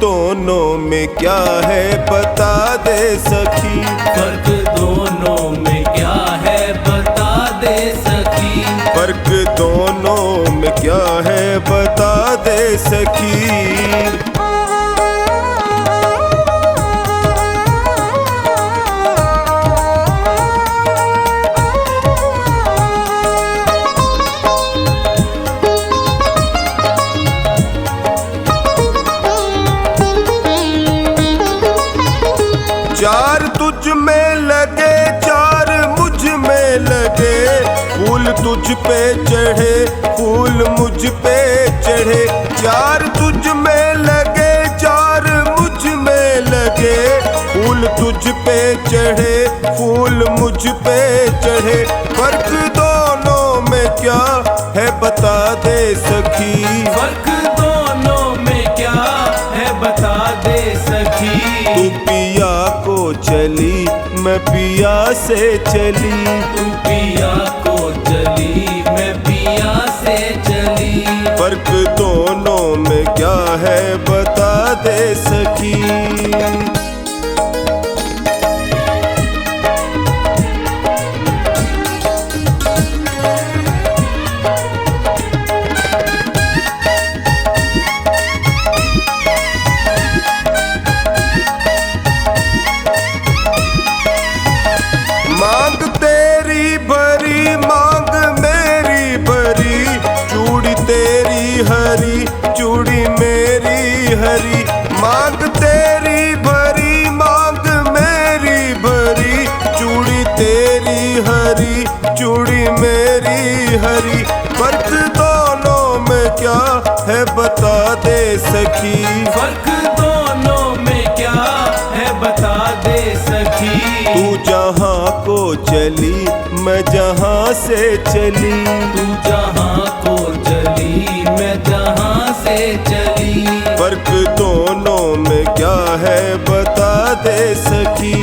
दोनों में क्या है बता दे सखी। फर्क दोनों में क्या है बता दे सखी। फर्क दोनों में क्या है बता दे सखी। चार तुझ में लगे चार मुझ में लगे, फूल तुझ पे चढ़े फूल मुझ पे चढ़े। चार तुझ में लगे चार मुझ में लगे, फूल तुझ पे चढ़े फूल मुझ पे चढ़े। फर्क दोनों में क्या है बता दे सखी। फर्क दोनों में क्या है बता दे सखी। तू पिया को चली मैं पिया से चली। तू पिया को चली मैं पिया से चली। फर्क दोनों में क्या है बता दे सखी। मांग तेरी भरी मांग मेरी भरी, चूड़ी तेरी हरी चूड़ी मेरी हरी। मांग तेरी भरी मांग मेरी भरी, चूड़ी तेरी हरी चूड़ी मेरी हरी। फर्क दोनों में क्या है बता दे सखी। फर्क दोनों में क्या है बता दे सखी। तू जहाँ को चली मैं जहाँ से चली। तू जहाँ को चली मैं जहाँ से चली। फर्क दोनों में क्या है बता दे सखी।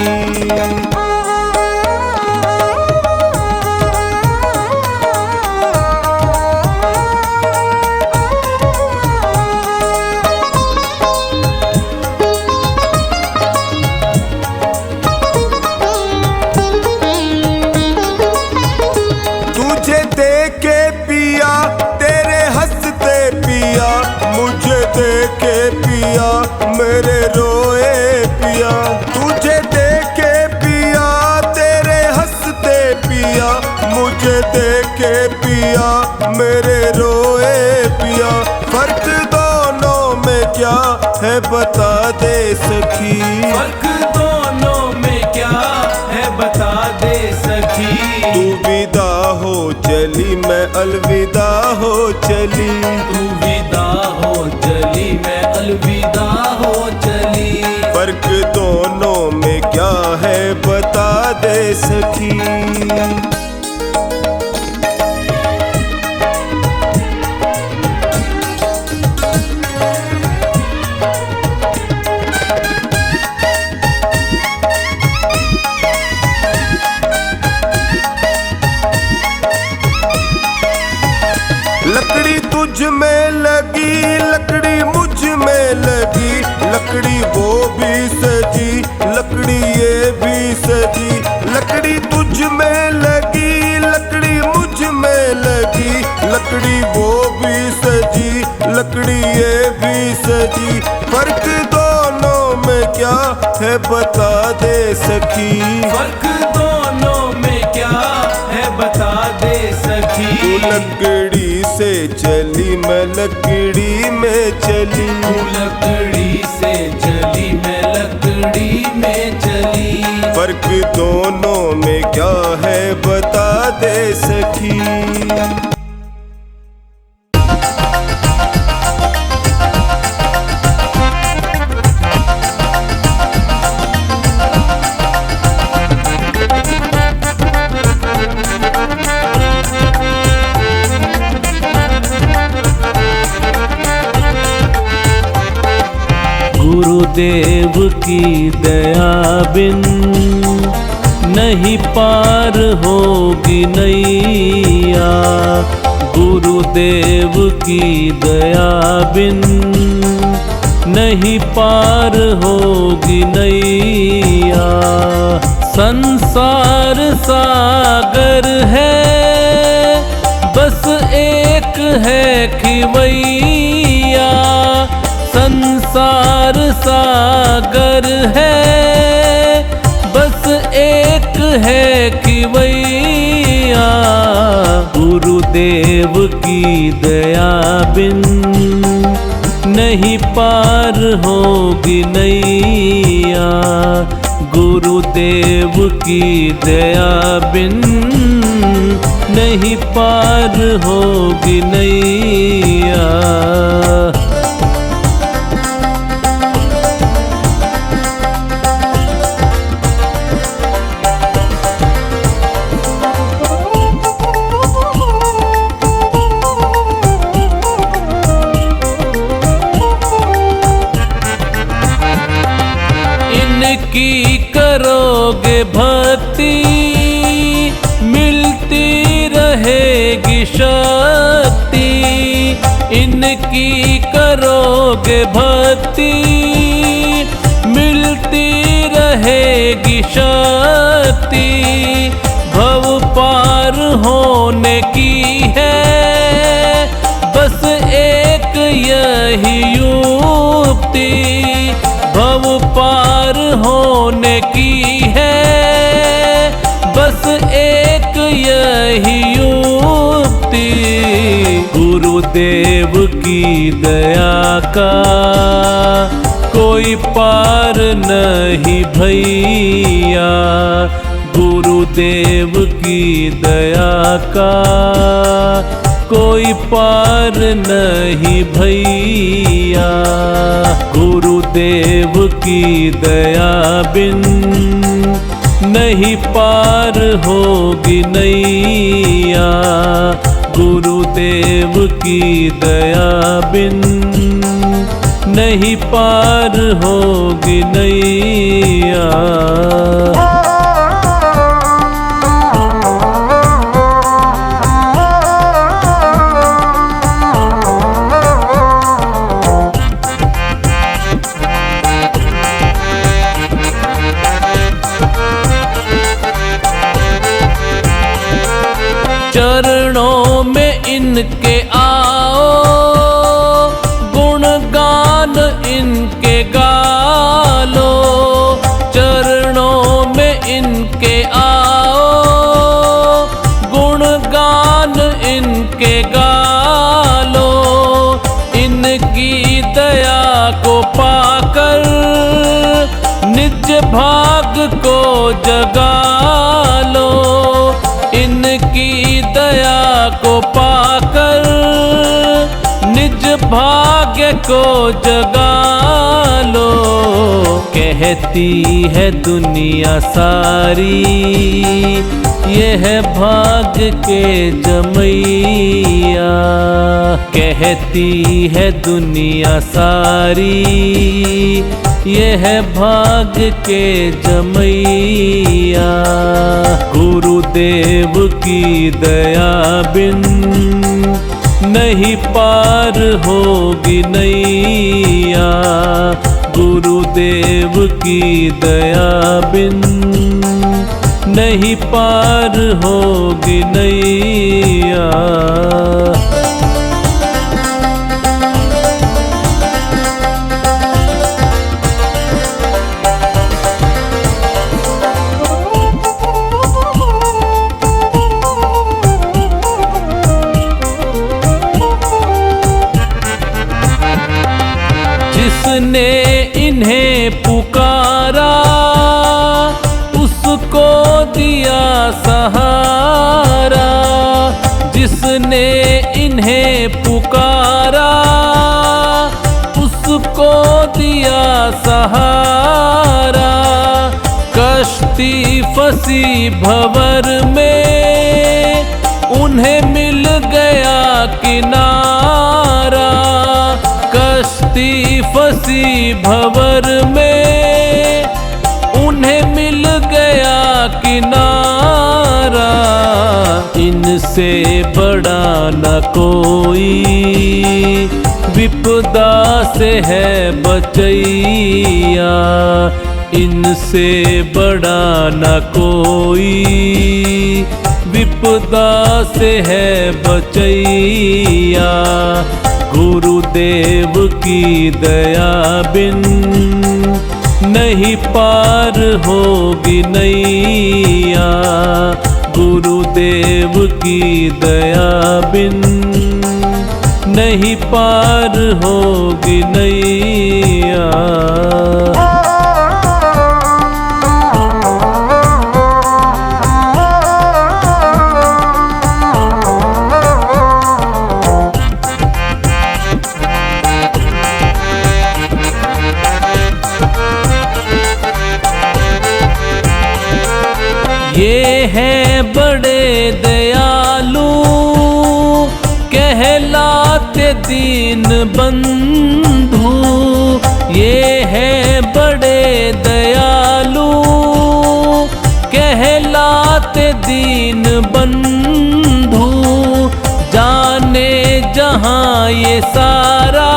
तुझे देखे पिया तेरे हंसते पिया, मुझे देखे पिया मेरे रोए पिया। तुझे देखे पिया तेरे हंसते पिया, मुझे देखे पिया मेरे रोए पिया। फर्क दोनों में क्या है बता दे सखी। फर्क दोनों में क्या है बता दे सखी। तू विदा हो चली मैं अलविदा हो चली। तू विदा हो चली मैं अलविदा हो चली। फर्क दोनों में क्या है बता दे सखी। लकड़ी तुझ में लगी लकड़ी मुझ में लगी, लकड़ी वो भी सजी लकड़ी ये भी सजी। लकड़ी तुझ में लगी लकड़ी मुझ में लगी, लकड़ी वो भी सजी लकड़ी ये भी सजी। फर्क दोनों में क्या है बता दे सखी। फर्क दोनों में क्या है बता दे सखी। तू लकड़ी से चली मैं लकड़ी में चली। तू लकड़ी से चली मैं लकड़ी में चली। फर्क दोनों में क्या है बता दे सखी। गुरुदेव की दया बिन नहीं पार होगी नैया। गुरुदेव की दया बिन नहीं पार होगी नैया। संसार सागर है, बस एक है खिवैया। संसार सागर है, बस एक है खिवैया। गुरुदेव की दया बिन नहीं पार होगी नैया। गुरुदेव की दया बिन नहीं पार होगी नैया। इनकी करोगे भक्ति, मिलती रहेगी शक्ति। इनकी करोगे भक्ति, मिलती रहेगी शक्ति। भव पार होने की है बस एक यही युक्ति। भव पार होने की है बस एक यही युक्ति। गुरुदेव की दया का कोई पार नहीं भैया। गुरुदेव की दया का कोई पार नहीं भैया। गुरुदेव की दया बिन नहीं पार होगी नैया। गुरुदेव की दया बिन नहीं पार होगी नैया। चरणों में इनके आओ, गुणगान इनके गालो। चरणों में इनके आओ, गुणगान इनके गालो। इनकी दया को पाकर निज भाग को जगा लो। इनकी दया को पाकर निज भाग्य को जगा लो। कहती है दुनिया सारी यह भाग्य के जमैया। कहती है दुनिया सारी यह भाग्य के जमैया। गुरुदेव की दया बिन नहीं पार होगी नैया। गुरुदेव की दया बिन नहीं पार होगी नैया। जिसने इन्हें पुकारा उसको दिया सहारा। जिसने इन्हें पुकारा उसको दिया सहारा। कश्ती फंसी भंवर में उन्हें मिल गया किनारा। कश्ती फंसी भंवर में उन्हें मिल गया किनारा। इनसे बड़ा न कोई विपदा से है बचैया, इनसे बड़ा न कोई। विपदा से है बचैया, गुरुदेव की दया बिन नहीं पार होगी नैया। गुरुदेव की दया बिन नहीं पार होगी नैया। ये हैं बड़े दयालु, कहलाते दीन बंधु। ये हैं बड़े दयालु, कहलाते दीन बंधु। जाने जहाँ ये सारा,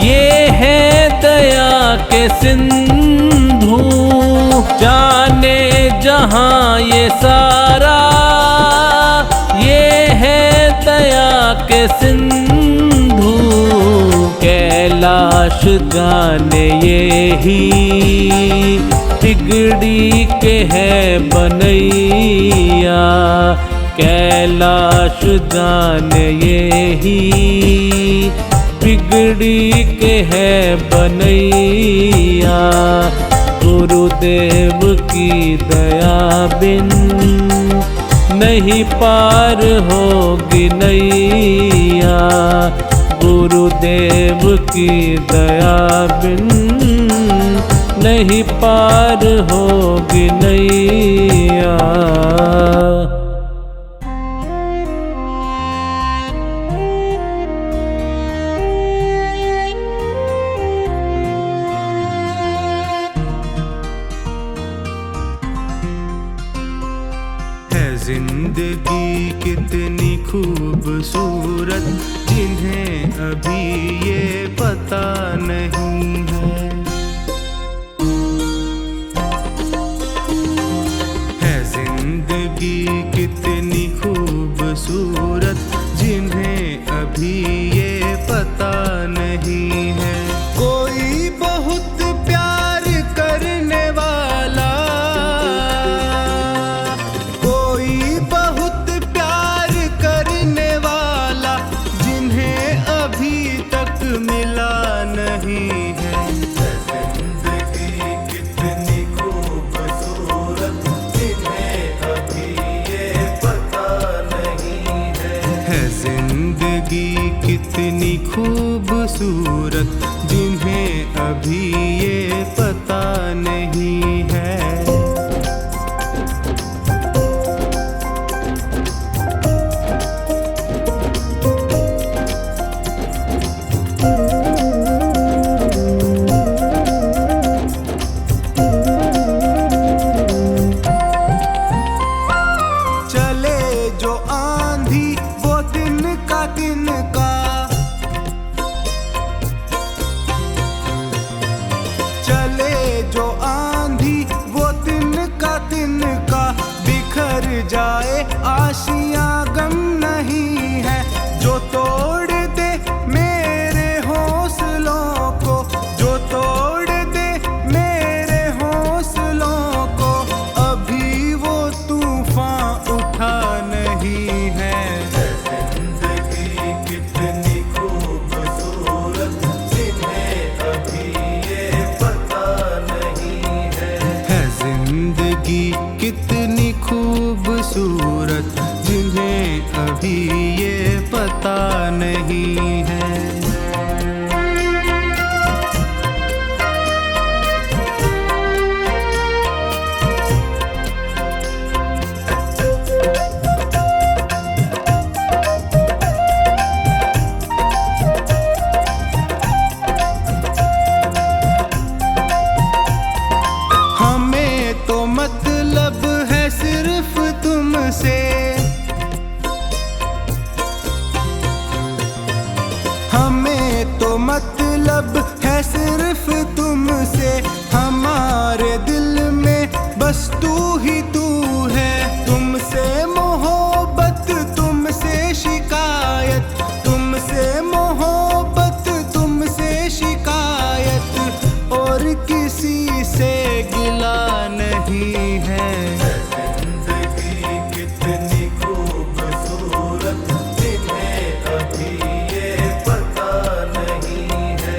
ये है दया के सिंधु। जाने जहाँ ये सारा, ये है दया के सिंधु। कैलाश जाने ये ही बिगड़ी के है बनैया। कैलाश जाने ये ही बिगड़ी के है बनैया। गुरुदेव की दया बिन नहीं पार होगी नैया। गुरुदेव की दया बिन नहीं पार होगी नैया। जिंदगी कितनी खूबसूरत, जिन्हें अभी ये पता नहीं है जिंदगी कितनी खूबसूरत, जिन्हें अभी ये पता नहीं है। कोई बहुत प्यार करने वाला, मिला नहीं है। जिंदगी कितनी खूबसूरत, जिन्हें अभी ये पता नहीं है। जिंदगी कितनी खूबसूरत, जिन्हें अभी ये पता नहीं है। चले जो आंधी वो तिनका तिनका, बिखर जाए आशियां गम नहीं है। जो तोड़ दे मेरे हौसलों को, जो तोड़ दे मेरे हौसलों को, अभी वो तूफान उठा नहीं है। जिंदगी कितनी खूबसूरत, जिन्हें अभी ये पता नहीं है। जिंदगी कितनी खूबसूरत, हमें तो मतलब है सिर्फ तुमसे, हमारे दिल में बस तू ही तू है। तुमसे मोहब्बत, तुमसे शिकायत, तुमसे मोहब्बत, तुमसे शिकायत, और किसी से गिला नहीं है। जिंदगी कितनी खूबसूरत, जिन्हें अभी ये पता नहीं है।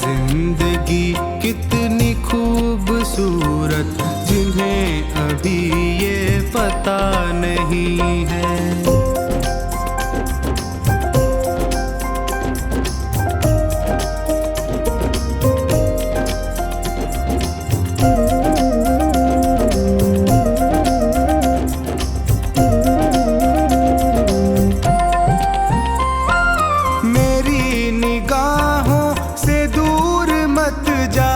जिंदगी कितनी खूबसूरत, जिन्हें अभी ये पता नहीं है। मेरी निगाहों से दूर मत जा,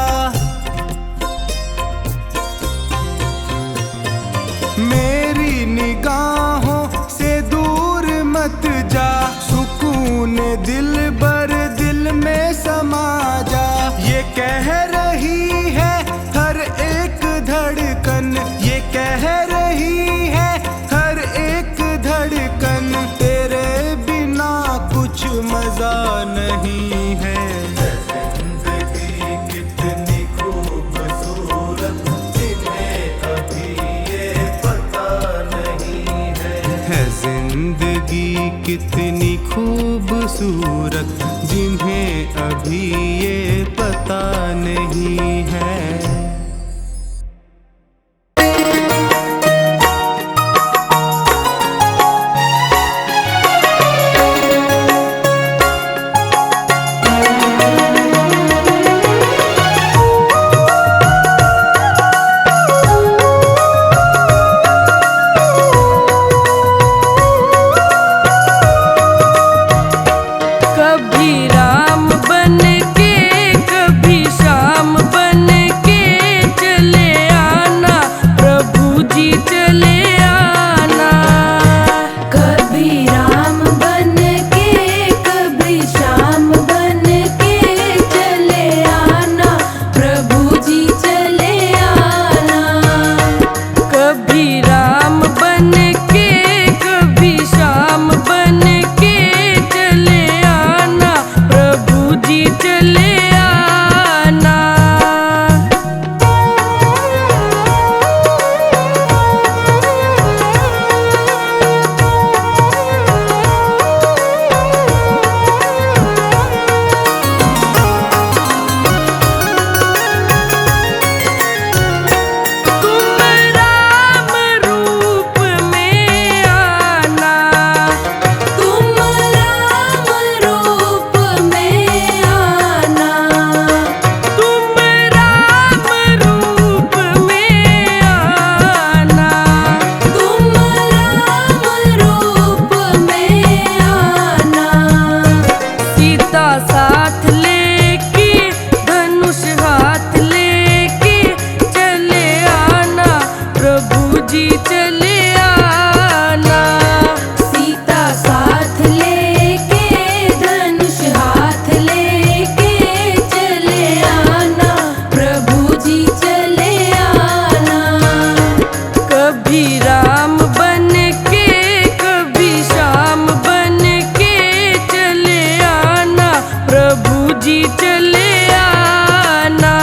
मेरी निगाहों से दूर मत जा। सुकून दिल बर दिल में समा जा, ये कह रही है हर एक धड़कन, ये कह रही है हर एक धड़कन। तेरे बिना कुछ मजा नहीं है। जिंदगी कितनी खूबसूरत, जिन्हें अभी ये पता नहीं है। जिंदगी कितनी खूबसूरत, जिन्हें अभी ये पता नहीं है। कभी राम बन के, कभी श्याम बन के चले आना, प्रभु जी चले आना। कभी राम बन के, कभी श्याम बन के चले आना, प्रभु जी चले आना। कभी राम बन के, कभी श्याम बन के चले आना, प्रभु जी चले आना। तुम राम रूप में आना, तुम राम रूप में आना, तुम राम रूप में आना। तुम राम रूप में आना। सीता साथ लेके, धनुष हाथ लेके चले आना, प्रभु जी चले आना। सीता साथ लेके, धनुष हाथ लेके चले आना, प्रभु जी चले आना। कभी राम बन के, कभी श्याम बन के चले आना, प्रभु जी चले आना।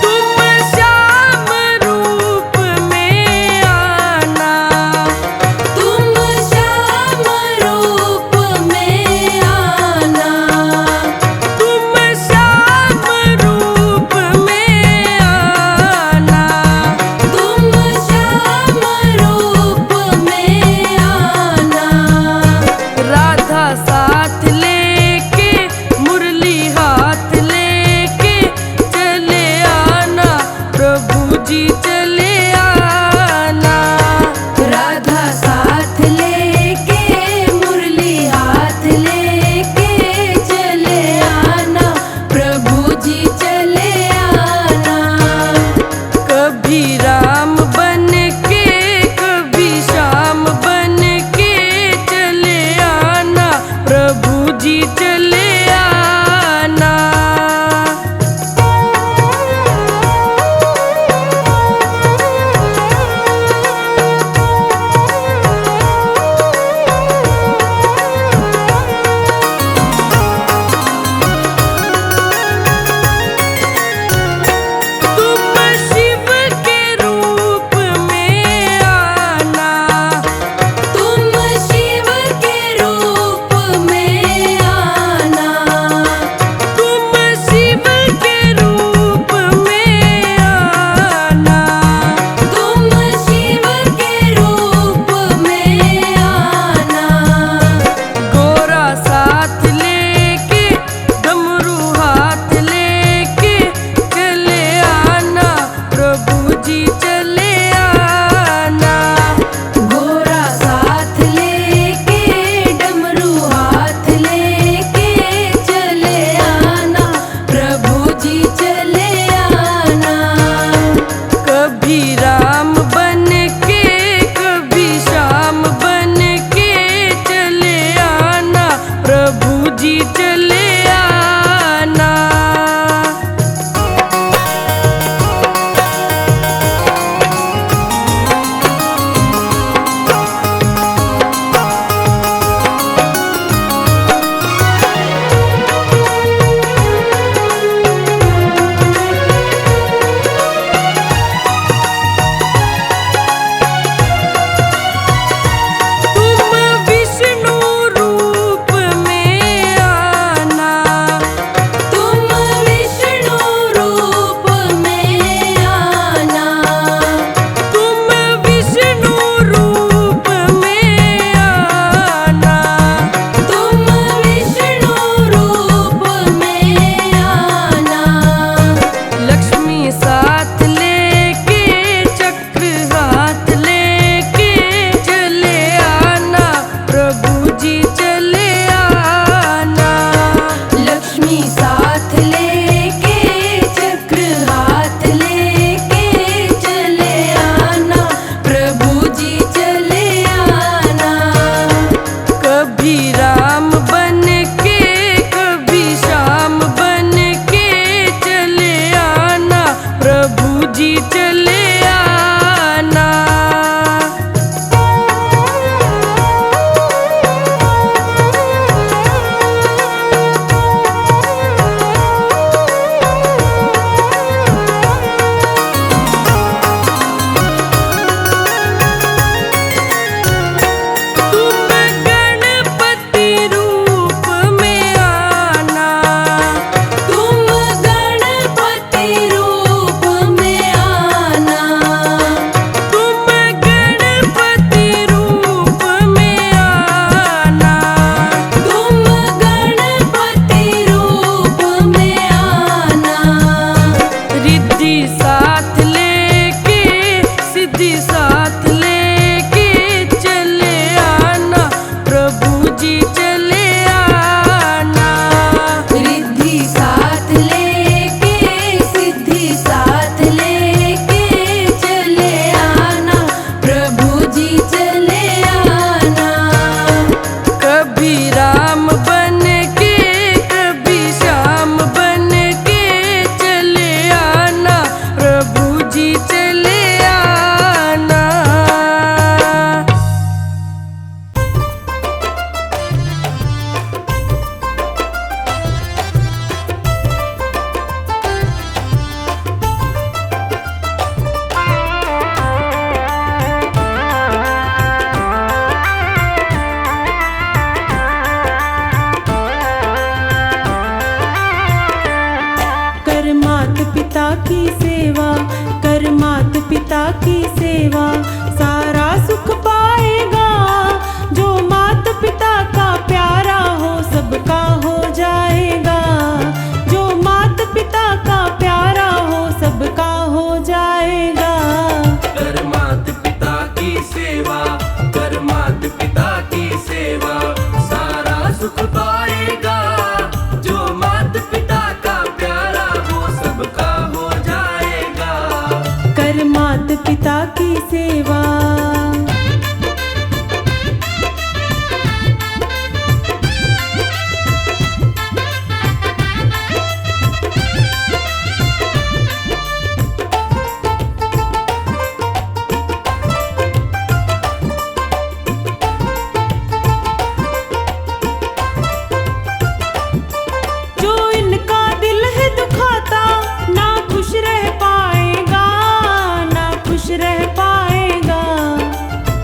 तुम श्याम रूप में आना, तुम श्याम रूप में आना, तुम श्याम रूप में आना। तुम श्याम रूप में आना। राधा साथ लेके, मुरली हाथ लेके चले आना, प्रभु जी चले राम बन के कभी श्याम बन के चले आना प्रभु जी चले आना। तुम शिव के रूप में आना, तुम शिव के रूप में आना, तुम शिव के रूप में आना, तुम शिव के रूप में आना। गोरा साथ लेके डमरू हाथ लेके चले आना प्रभु जी चले आना। गोरा साथ लेके डमरू हाथ लेके चले आना प्रभु जी चले आना। कभी राम बन के कभी श्याम बन के चले आना प्रभु जी चले आना। तुम विष्णु रूप में आना, तुम विष्णु रूप में आना, तुम विष्णु रूप में आना। तुम विष्णु रूप में आना। लक्ष्मी साथ लेके चक्र हाथ लेके चले आना प्रभु जी चले आना। लक्ष्मी साथ लेके चक्र हाथ लेके चले आना प्रभु जी चले आना। कभी राम बन के कभी श्याम बन के चले आना प्रभु जी चले आना। तुम गणपति रूप में आना, तुम गणपति रूप में आना, तुम गणपति रूप में आना। तुम गणपति रूप में आना। रिद्धि साथ लेके सिद्धि साथ लेके चले आना प्रभु जी चले आना। रिद्धि साथ लेके सिद्धि साथ लेके चले आना प्रभु जी चले आना। कभी राम बन के कभी श्याम बन के चले आना प्रभु जी चले आना। कर मात पिता की सेवा, कर मात पिता की सेवा, सारा सुख पाएगा। जो मात पिता का प्यारा हो सबका हो जाएगा। जो मात पिता का प्यारा हो सबका हो जाएगा। कर मात पिता की सेवा, कर मात पिता की सेवा, सारा सुख पाएगा। जो मात पिता का प्यारा हो सबका हो जाएगा। कर मात पिता की सेवा। जो इनका दिल है दुखाता ना खुश रह पाएगा, ना खुश रह पाएगा।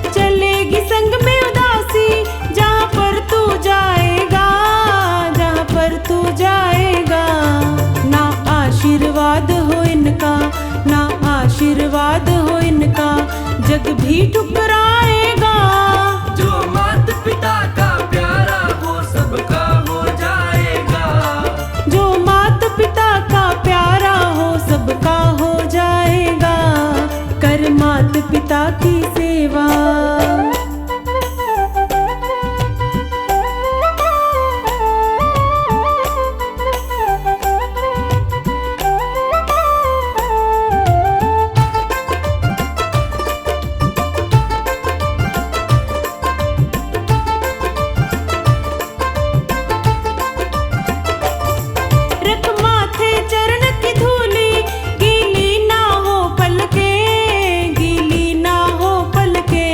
चलेगी संग में उदासी जहाँ पर तू जाएगा, जहाँ पर तू जाएगा। ना आशीर्वाद हो इनका, ना आशीर्वाद हो इनका, जग भी ठुकराएगा। जो माता पिता का प्यारा वो सबका हो जाएगा। जो माता पिता का प्यारा हो सबका हो जाएगा। कर माता पिता की सेवा। रख माथे चरण की धूली, गीली ना हो पलके, गीली ना हो पलके।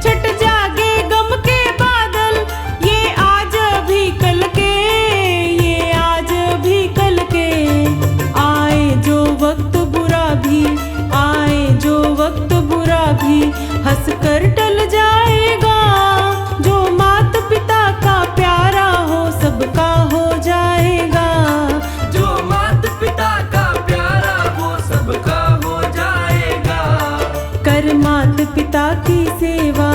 छट जागे गम के बादल, ये आज भी कल के, ये आज भी कल के। आए जो वक्त बुरा भी, आए जो वक्त बुरा भी, हंस कर टल जाएगा। जो माता पिता का प्यारा हो सबका हो जाएगा। जो माता पिता का प्यारा वो सबका हो जाएगा। कर माता पिता की सेवा।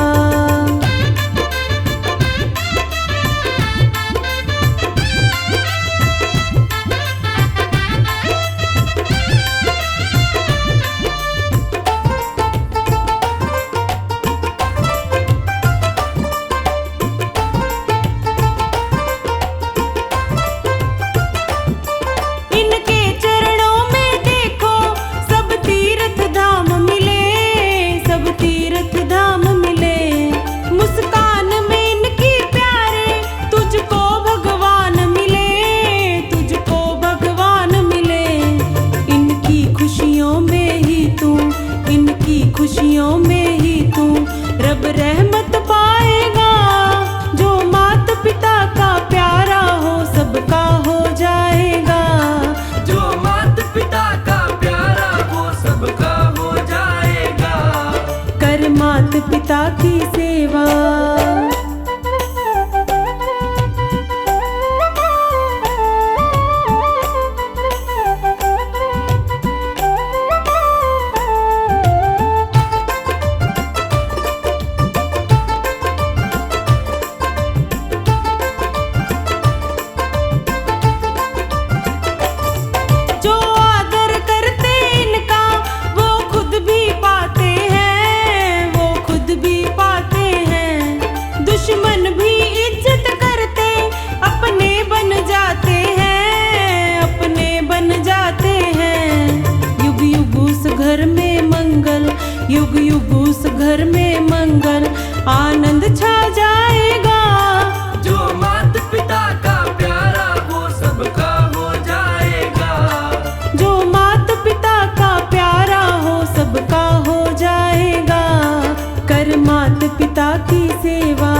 इनके चरणों में देखो सब तीर्थ धाम मिले, सब तीर्थ धाम मिले। मुस्कान में इनकी प्यारे, तुझको भगवान मिले, तुझको भगवान मिले। इनकी खुशियों में ही तू, इनकी खुशियों में ही तू रब रहमत पाएगा। जो माता पिता का प्यारा हो सबका हो जाएगा। जो माता पिता का प्यारा वो सबका हो जाएगा। कर माता पिता की सेवा। जो आदर करते इनका वो खुद भी पाते हैं, वो खुद भी पाते हैं। दुश्मन भी इज्जत करते अपने बन जाते हैं, अपने बन जाते हैं। युग युग उस घर में मंगल, युग युग उस घर में मंगल, आनंद छा जाएगा। जो माता पिता का प्यारा वो सबका हो जाएगा। जो माता पिता का प्यारा हो सबका हो जाएगा। कर माता पिता की सेवा।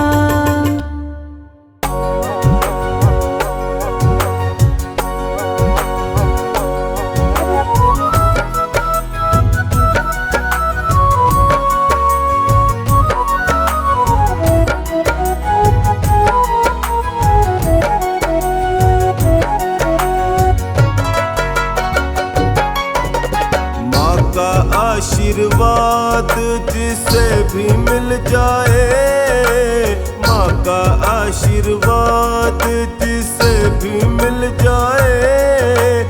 आशीर्वाद जिसे भी मिल जाए, माँ का आशीर्वाद जिसे भी मिल जाए,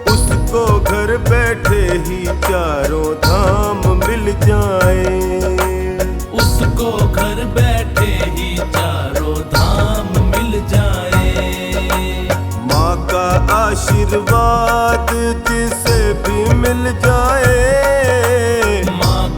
उसको घर बैठे ही चारों धाम मिल जाए। उसको घर बैठे ही चारों धाम मिल जाए। माँ का आशीर्वाद जिसे भी मिल जाए, माँ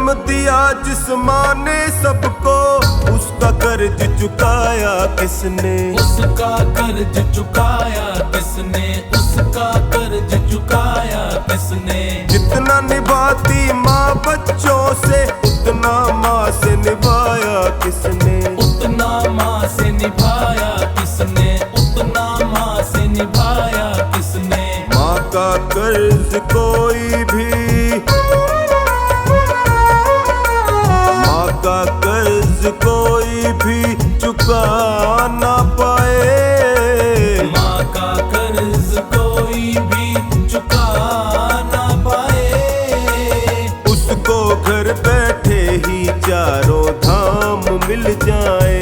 जन्म दिया जिस माँ ने सबको, उसका कर्ज चुकाया किसने? उसका कर्ज चुकाया किसने? उसका कर्ज चुकाया किसने? जितना निभाती माँ बच्चों से, उतना माँ से निभाया किसने? उतना माँ से निभाया किसने? उतना माँ से निभाया किसने? माँ का कर्ज कोई भी, माँ का कर्ज कोई भी चुका ना पाए। माँ का कर्ज कोई भी चुका ना पाए। उसको घर बैठे ही चारों धाम मिल जाए,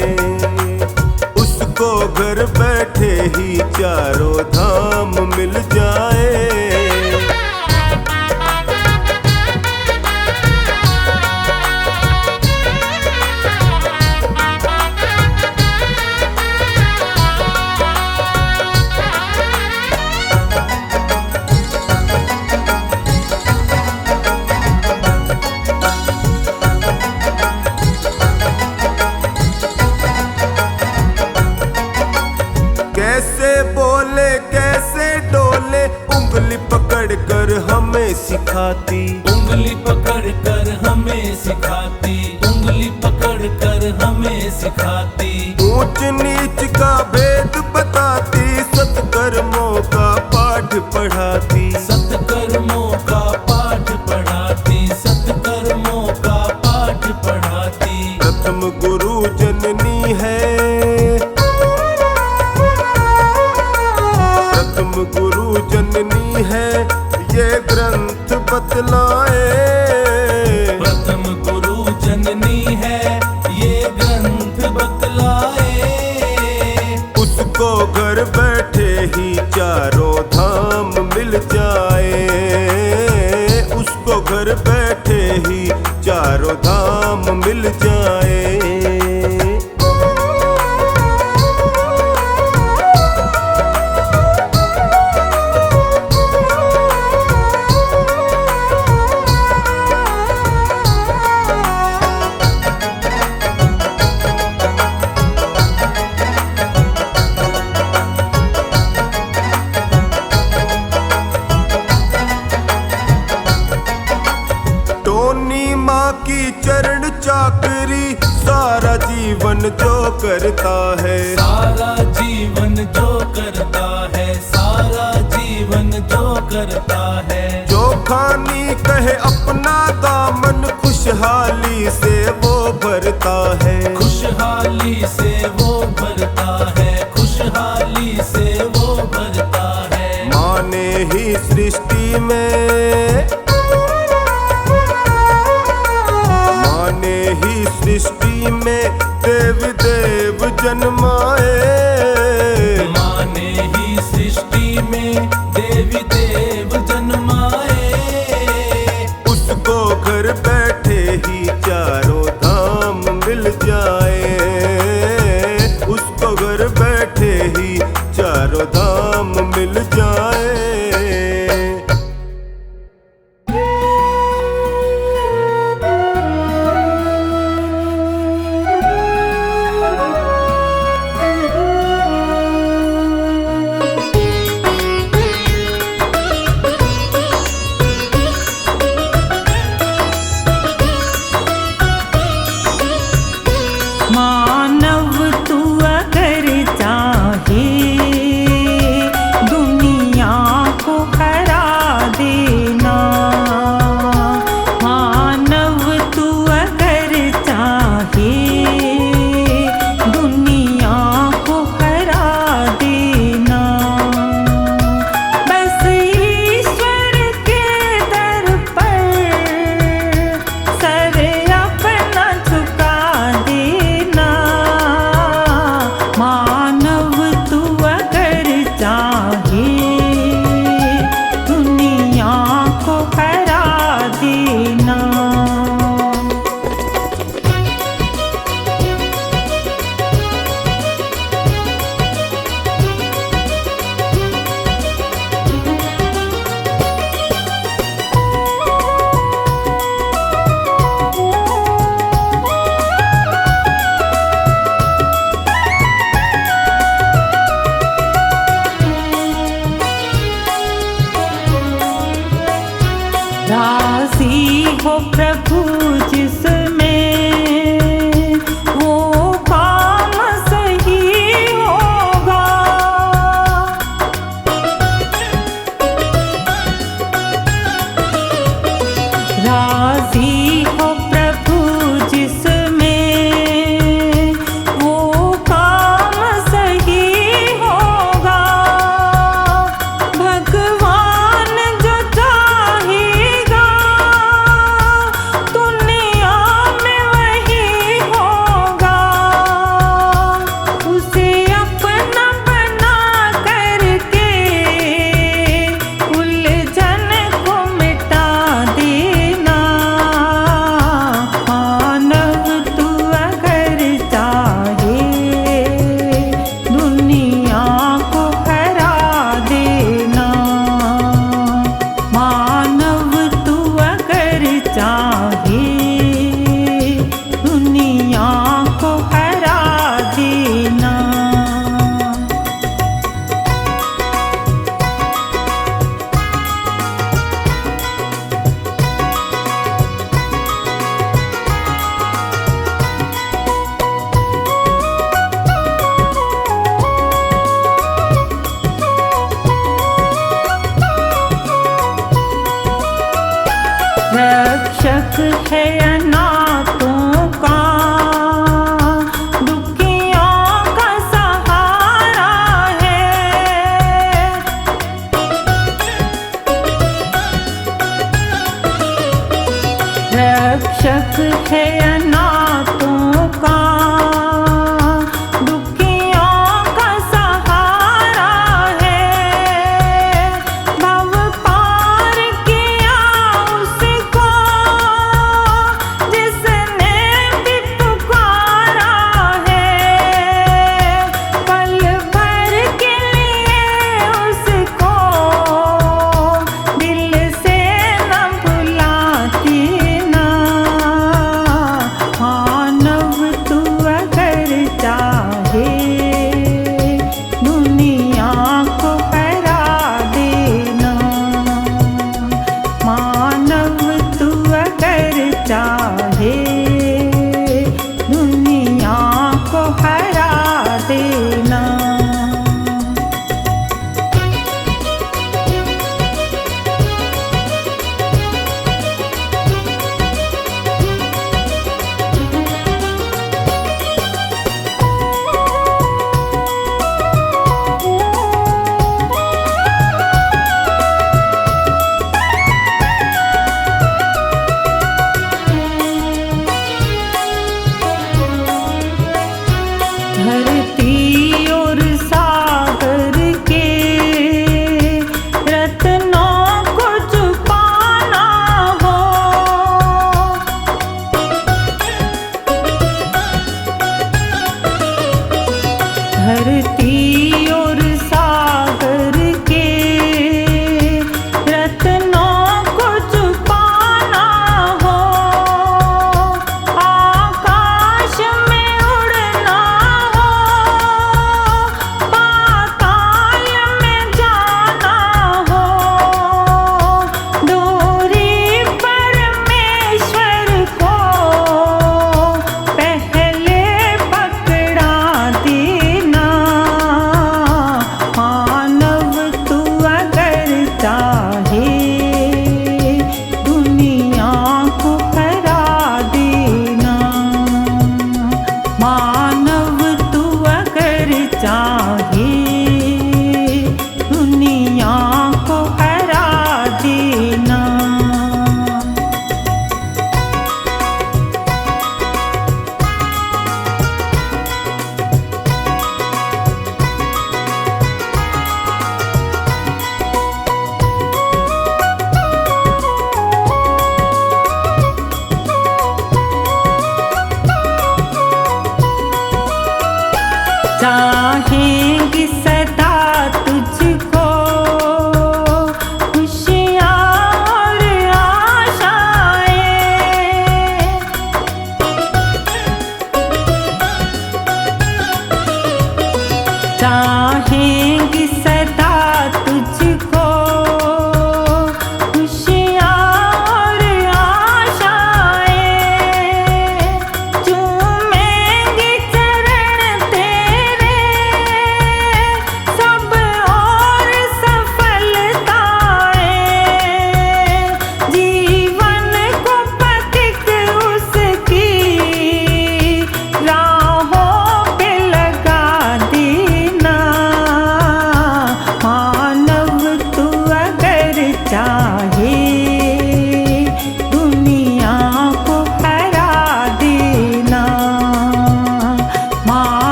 उसको घर बैठे ही चारों धाम मिल जाए। कैसे बोले कैसे डोले, उंगली पकड़ कर हमें सिखाती। उंगली पकड़ कर हमें सिखाती। उंगली पकड़ कर हमें सिखाती। ऊंच नीच का भेद बताती, सत्कर्मों का पाठ पढ़ाती। सत्कर्मों का पाठ पढ़ाती। सत्कर्मों का पाठ पढ़ाती। प्रथम गुरु जननी है, प्रथम गुरु जननी है, ये ग्रंथ बतलाए। प्रथम गुरु जननी है, ये ग्रंथ बतलाए। उसको घर बैठे ही चारों धाम मिल जाए, उसको घर बैठे ही चारों धाम मिल जाए। टोनी माँ की चरण चाकरी, सारा जीवन जो करता है। सारा जीवन जो करता है। सारा जीवन जो करता है। जो खानी कहे अपना दामन, खुशहाली से वो भरता है। खुशहाली से वो भरता है। खुशहाली से वो भरता है। माँ ने ही सृष्टि में, माँ ने ही सृष्टि में देव देव जन्माए। माँ ने ही सृष्टि में देवी देव जन्माए। उसको घर बैठे ही चारों धाम मिल जाए। हो प्रभु जिसमें वो काम सही होगा। राजी हो प्रभु जिसमें वो काम सही होगा। भगवान जो चाहेगा तो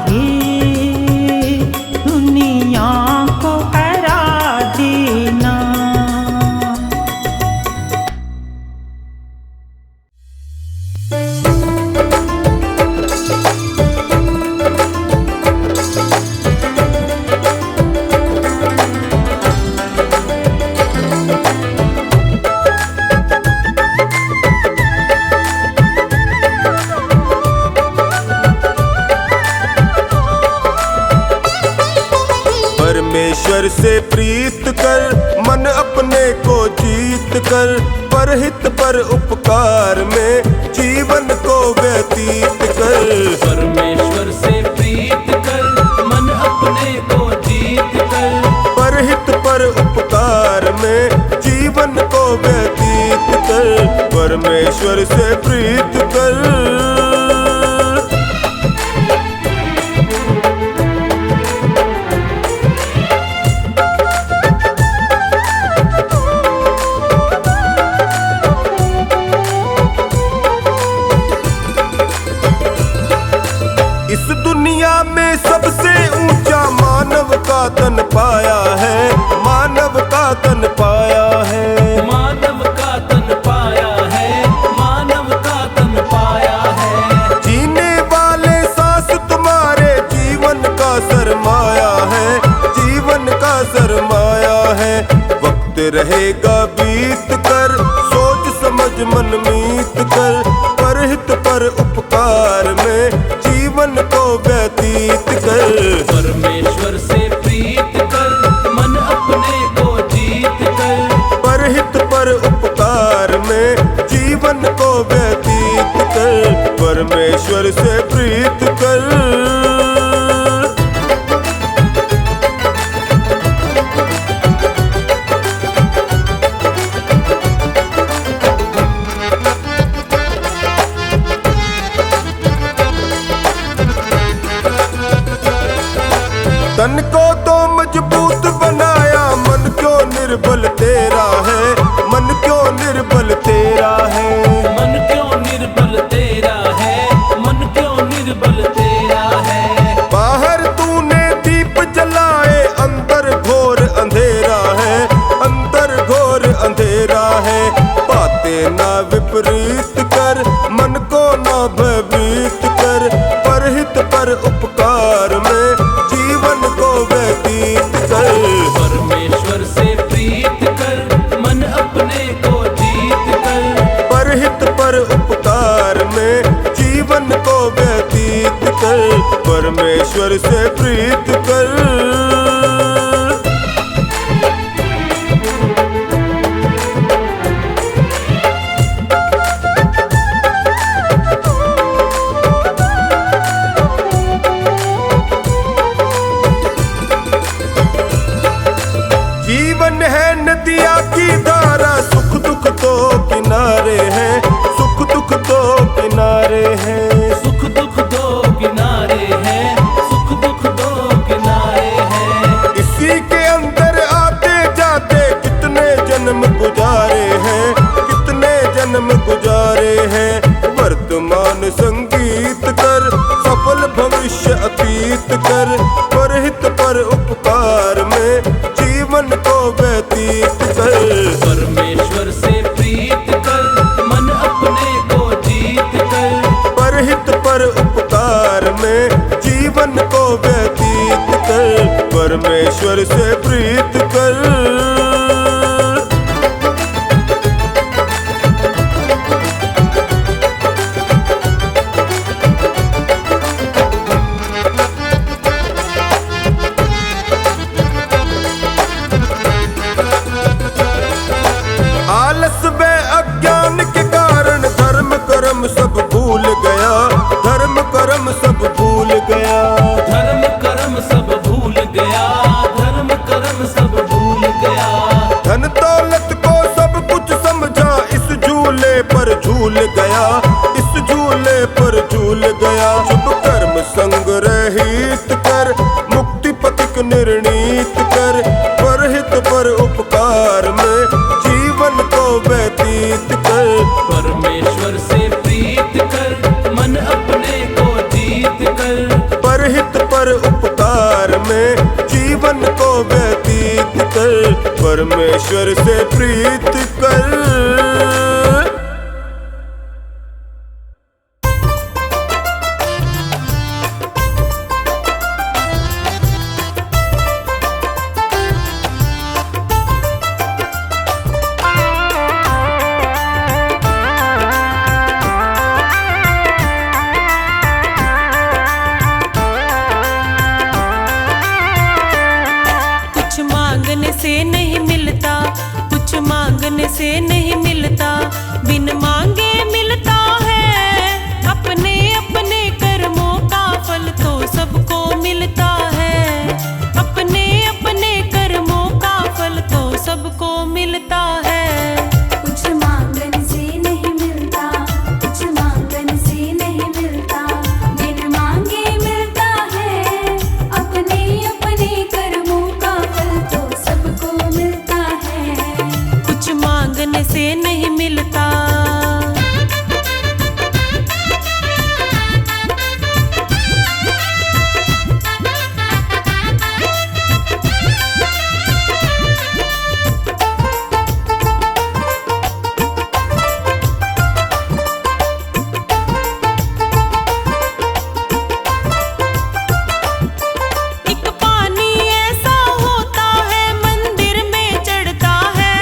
हे दुनिया को हरा देना। परमेश्वर से प्रीत कर मन अपने को जीत कर, परहित पर उपकार में जीवन को व्यतीत कर। परमेश्वर से प्रीत कर मन अपने को जीत कर, परहित पर उपकार में जीवन को व्यतीत कर। परमेश्वर से प्रीत कर। इस दुनिया में सबसे ऊंचा मानव का तन पाया है, मानव का तन पाया है, मानव का तन पाया है, मानव का तन पाया है। जीने वाले सांस तुम्हारे जीवन का सरमाया है, जीवन का सरमाया है। वक्त रहेगा बीत कर सोच समझ मन मीत कर, परहित पर उपकार में जीवन को व्यतीत कर। परमेश्वर से प्रीत कर मन अपने को जीत कर, परहित पर उपकार में जीवन को व्यतीत कर। परमेश्वर से प्रीत कर। तन को तो मजबूत बनाया, मन क्यों निर्बल तेरा है, मन क्यों निर्बल तेरा है। मन क्यों निर्बल तेरा है, मन क्यों निर्बल तेरा है। बाहर तूने दीप जलाए, अंदर घोर अंधेरा है, अंदर घोर अंधेरा है। बातें ना विपरीत कर, मन को ना भयभीत कर, परहित पर उपकार में जीवन को व्यतीत कर। परमेश्वर से प्रीत कर मन अपने को जीत कर, परहित पर उपकार में जीवन को व्यतीत कर। परमेश्वर से प्रीत कर। जीवन है नदिया की धारा, सुख दुख तो किनारे हैं, सुख दुख तो किनारे हैं। सुख दुख दो किनारे हैं, सुख दुख दो किनारे हैं। इसी के अंदर आते जाते कितने जन्म गुजारे हैं, कितने जन्म गुजारे हैं। वर्तमान संगीत कर, सफल भविष्य अतीत कर, परहित पर उपकार में जीवन को व्यतीत कर। परमेश्वर से प्रीत कर मन अपने को जीत कर, परहित पर उपकार में जीवन को व्यतीत कर। परमेश्वर से प्रीत कर। आलस व अज्ञान के कारण धर्म कर्म सब भूल गया, धर्म कर्म सब भूल गया। धर्म कर्म सब भूल गया, धर्म कर्म सब भूल गया। धन दौलत को सब कुछ समझा, इस झूले पर झूल गया, इस झूले पर झूल गया। शुभ कर्म संग रहित कर, मुक्ति पथिक निर्णीत कर, परहित पर उपकार में जीवन को व्यतीत कर। परमेश्वर से प्रीत कर मन अपने को जीत कर, परहित कर उपकार में जीवन को व्यतीत कर, परमेश्वर से प्रीत कर। कुछ मांगने से नहीं मिलता, कुछ मांगने से नहीं मिलता, बिन मांगे मिलता है। अपने अपने कर्मों का फल तो सबको मिलता है, अपने अपने कर्मों का फल तो सबको मिलता है। कुछ मांगने से नहीं मिलता, कुछ मांगने से नहीं मिलता, बिन मांगे मिलता है। अपने अपने कर्मों का फल तो सबको मिलता है। कुछ मांगने से नहीं मिलता। एक पानी ऐसा होता है मंदिर में चढ़ता है,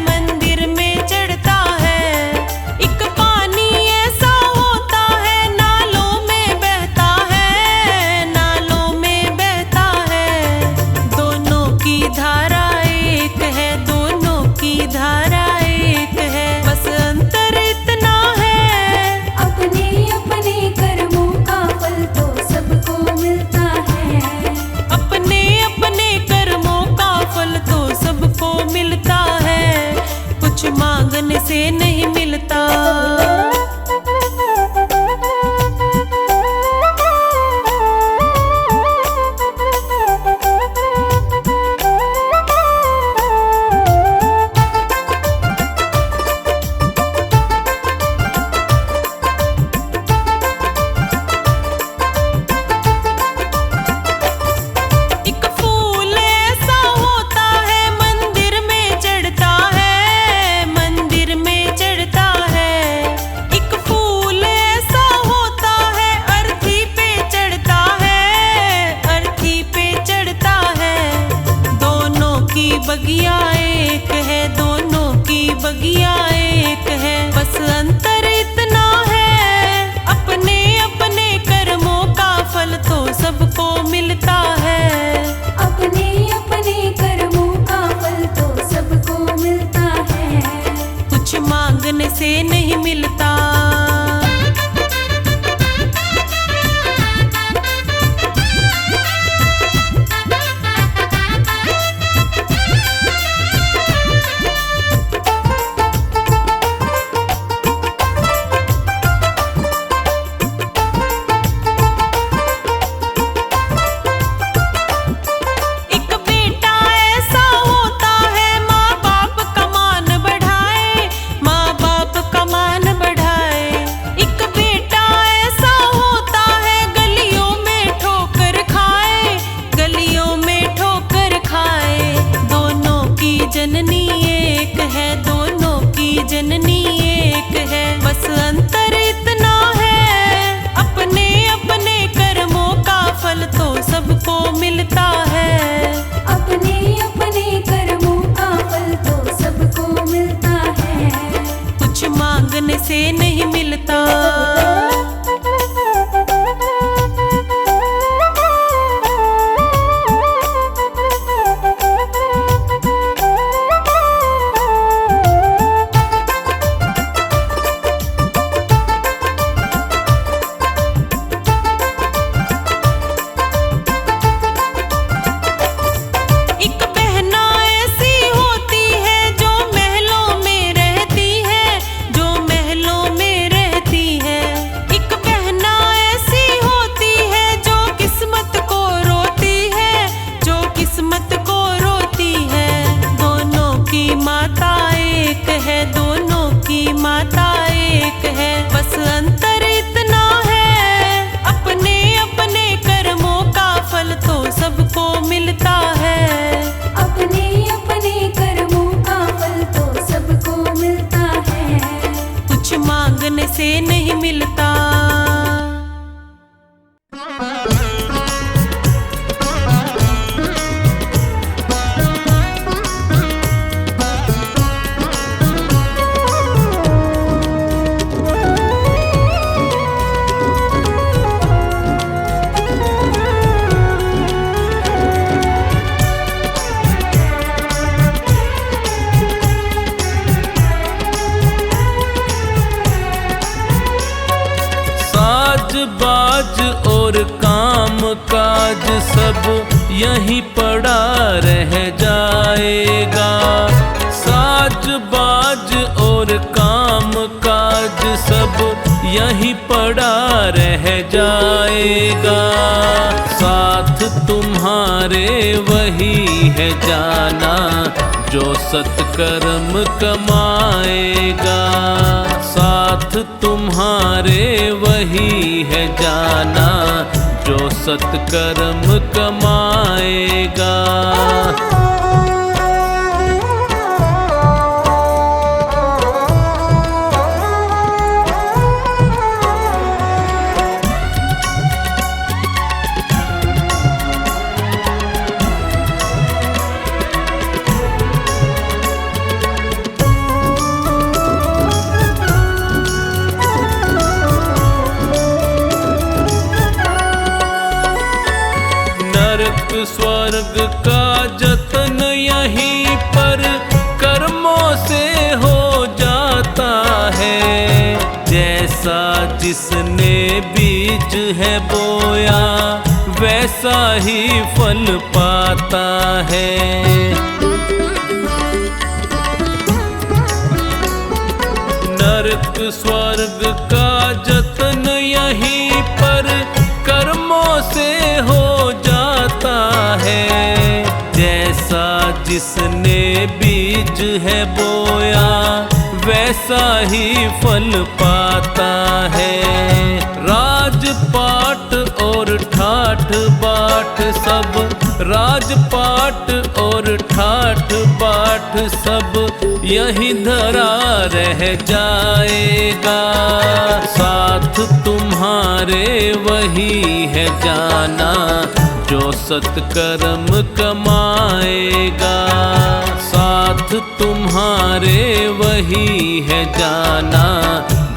मंदिर में चढ़ता है। एक पानी ऐसा होता है नालों में बहता है, नालों में बहता है। दोनों की धारा एक है, दोनों की धारा एक है, बस अंतर इतना है। अपने अपने कर्मों का फल तो सबको मिलता है। अपने अपने कर्मों का फल तो सबको मिलता है। कुछ मांगने से नहीं मिलता। एक फूल ऐसा होता है मंदिर में चढ़ता है, मंदिर में चढ़ता है। एक फूल ऐसा होता है अर्थी पे चढ़ता है, अर्थी पे चढ़ता है। दोनों की बगिया एक है, दोनों की बगिया एक है, बस अंतर इतना है। अपने अपने कर्मों का फल तो सबको मिलता है। अपने अपने कर्मों का फल तो सबको मिलता है। कुछ मांगने से नहीं मिलता। सब यहीं पड़ा रह जाएगा। साज बाज और काम काज सब यहीं पड़ा रह जाएगा। साथ तुम्हारे वही है जाना जो सत्कर्म कमाएगा। साथ तुम्हारे वही है जाना जो सत्कर्म कमाएगा। स्वर्ग का जतन यहीं पर कर्मों से हो जाता है। जैसा जिसने बीज है बोया वैसा ही फल पाता है। नरक स्वर्ग का जतन यहीं पर कर्मों से हो जाता है। जैसा जिसने बीज है बोया वैसा ही फल पाता है। राजपाट और ठाठ बाट सब, राजपाट और ठाठ बाट सब यहीं धरा रह जाएगा। साथ तुम्हारे वही है जाना जो सत्कर्म कमाएगा। साथ तुम्हारे वही है जाना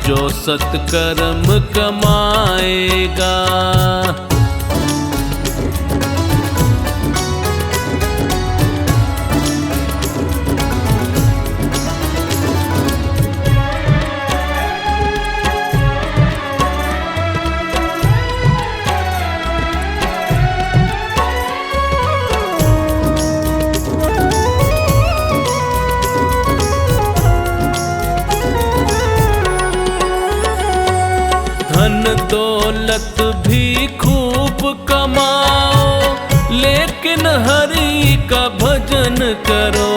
जो सत्कर्म कमाएगा। धन दौलत भी खूब कमाओ लेकिन हरि का भजन करो।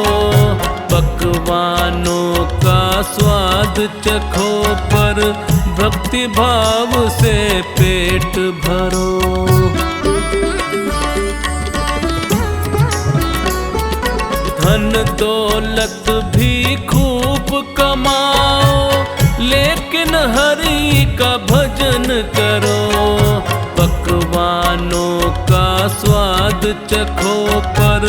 पकवानों का स्वाद चखो पर भक्ति भाव से पेट भरो। धन दौलत भी खूब कमाओ लेकिन हरि का भजन करो। पकवानों का स्वाद चखो पर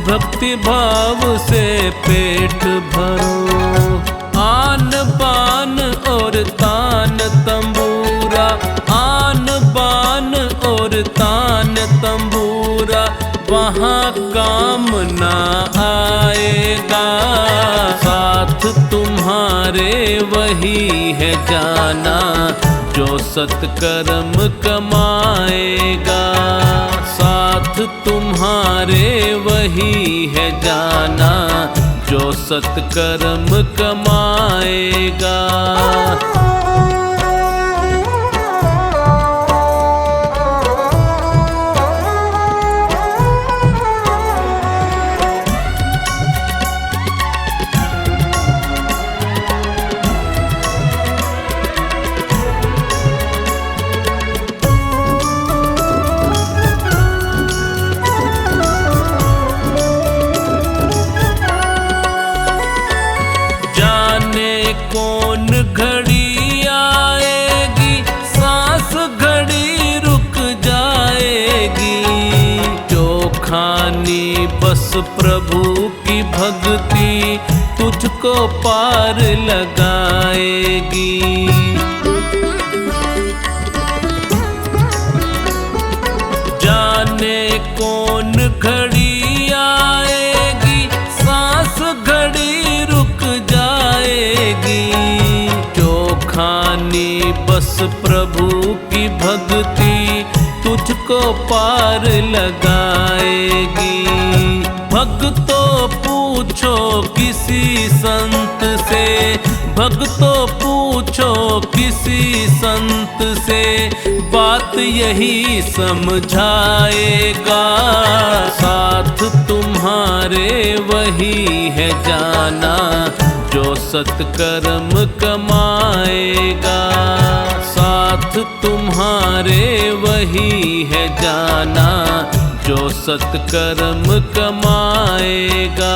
भक्ति भाव से पेट भरो। आन बान और तान तंबूरा, आन बान और तान तंबूरा वहाँ काम ना आएगा। साथ तुम्हारे वही है जाना जो सत्कर्म कमाएगा। साथ तुम्हारे वही है जाना जो सत्कर्म कमाएगा। कौन घड़ी आएगी सांस घड़ी रुक जाएगी। जो खानी बस प्रभु की भक्ति तुझको पार लगाएगी। जाने कौन घड़ी आएगी सांस घड़ी रुक जाएगी। जो खानी बस प्रभु की भक्ति तुझको को पार लगाएगी। भक्तों पूछो किसी संत से, भक्तों पूछो किसी संत से, बात यही समझाएगा। साथ तुम्हारे वही है जाना जो सत्कर्म कमाएगा। साथ तुम्हारे वही है जाना जो सत्कर्म कमाएगा।